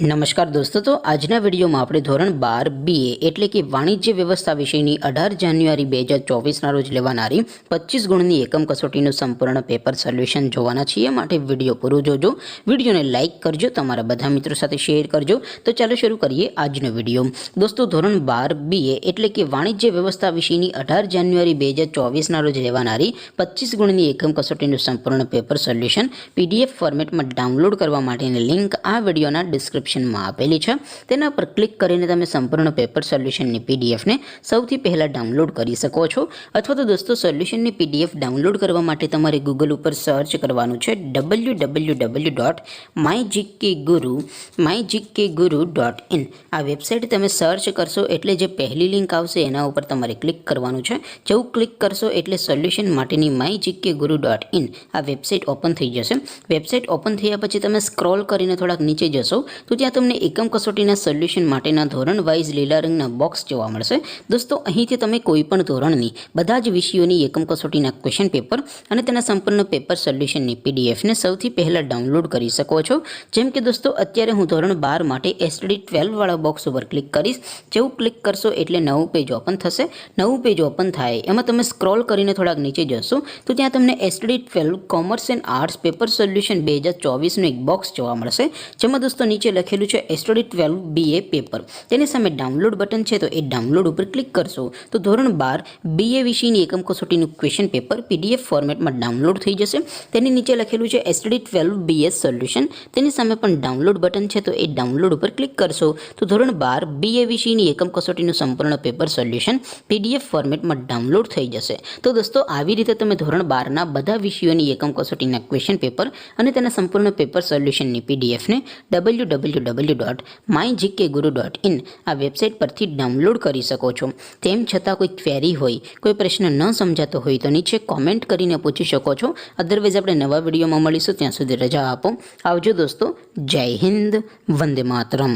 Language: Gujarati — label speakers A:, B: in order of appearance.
A: નમસ્કાર દોસ્તો, તો આજના વિડીયોમાં આપણે ધોરણ 12 BA એટલે કે વાણિજ્ય વ્યવસ્થા વિષયની 18 જાન્યુઆરી 2024ના રોજ લેવાનારી 25 ગુણની એકમ કસોટીનું સંપૂર્ણ પેપર સોલ્યુશન જોવાના છીએ. માટે વિડીયો પૂરો જોજો, વિડીયોને લાઇક કરજો, તમારા બધા મિત્રો સાથે શેર કરજો. તો ચાલો શરૂ કરીએ આજનો વિડીયો. દોસ્તો, ધોરણ 12 BA એટલે કે વાણિજ્ય વ્યવસ્થા વિષયની 18 જાન્યુઆરી 2024ના રોજ લેવાનારી 25 ગુણની એકમ કસોટીનું સંપૂર્ણ પેપર સોલ્યુશન PDF ફોર્મેટમાં ડાઉનલોડ કરવા માટેની લિંક આ વિડીયોના ડિસ્ક્રિપ્શનમાં આપેલી છે. તેના પર ક્લિક કરીને તમે સંપૂર્ણ પેપર સોલ્યુશનની PDFને સૌથી પહેલાં ડાઉનલોડ કરી શકો છો. અથવા તો દોસ્તો, સોલ્યુશનની PDF ડાઉનલોડ કરવા માટે તમારે ગૂગલ ઉપર સર્ચ કરવાનું છે www.mygkguru.in. આ વેબસાઇટ તમે સર્ચ કરશો એટલે જે પહેલી લિંક આવશે એના ઉપર તમારે ક્લિક કરવાનું છે. જેવું ક્લિક કરશો એટલે સોલ્યુશન માટેની mygkguru.in આ વેબસાઇટ ઓપન થઈ જશે. વેબસાઇટ ઓપન થયા પછી તમે સ્ક્રોલ કરીને થોડાક નીચે જશો તો ત્યાં તમને એકમ કસોટીના સોલ્યુશન માટેના ધોરણ વાઇઝ લીલા રંગના બોક્સ જોવા મળશે. દોસ્તો, અહીંથી તમે કોઈપણ ધોરણની બધા જ વિષયોની એકમ કસોટીના ક્વેશ્ચન પેપર અને તેના સંપૂર્ણ પેપર સોલ્યુશનની PDFને સૌથી પહેલાં ડાઉનલોડ કરી શકો છો. જેમ કે દોસ્તો, અત્યારે હું ધોરણ 12 માટે STD 12 વાળા બોક્સ ઉપર ક્લિક કરીશ. જેવું ક્લિક કરશો એટલે નવું પેજ ઓપન થશે. નવું પેજ ઓપન થાય એમાં તમે સ્ક્રોલ કરીને થોડાક નીચે જશો તો ત્યાં તમને STD 12 commerce and arts paper solution 2024નું એક બોક્સ જોવા મળશે. જેમાં દોસ્તો નીચે લખેલું છે STD 12 BA પેપર. તેની સામે ડાઉનલોડ બટન છે, તો એ ડાઉનલોડ ઉપર ક્લિક કરશો તો ધોરણ 12 BA વિષયની એકમ કસોટીનું ક્વેશ્ચન પેપર PDF ફોર્મેટમાં ડાઉનલોડ થઈ જશે. તેની નીચે લખેલું છે STD 12 BS સોલ્યુશન. તેની સામે પણ ડાઉનલોડ બટન છે, તો એ ડાઉનલોડ ઉપર ક્લિક કરશો તો ધોરણ 12 BA વિષયની એકમ કસોટીનું સંપૂર્ણ પેપર સોલ્યુશન PDF ફોર્મેટમાં ડાઉનલોડ થઈ જશે. તો દોસ્તો, આવી રીતે તમે ધોરણ 12ના બધા વિષયોની એકમ કસોટીના ક્વેશ્ચન પેપર અને તેના સંપૂર્ણ પેપર સોલ્યુશનની PDFને www.mygkguru.in આ વેબસાઇટ પરથી ડાઉનલોડ કરી શકો છો. તેમ છતાં કોઈ ક્વેરી હોય, કોઈ પ્રશ્ન ન સમજાતો હોય તો નીચે કોમેન્ટ કરીને પૂછી શકો છો. અદરવાઇઝ આપણે નવા વિડીયોમાં મળીશું. ત્યાં સુધી રજા આપો. આવજો દોસ્તો. જય હિન્દ. વંદે માતરમ.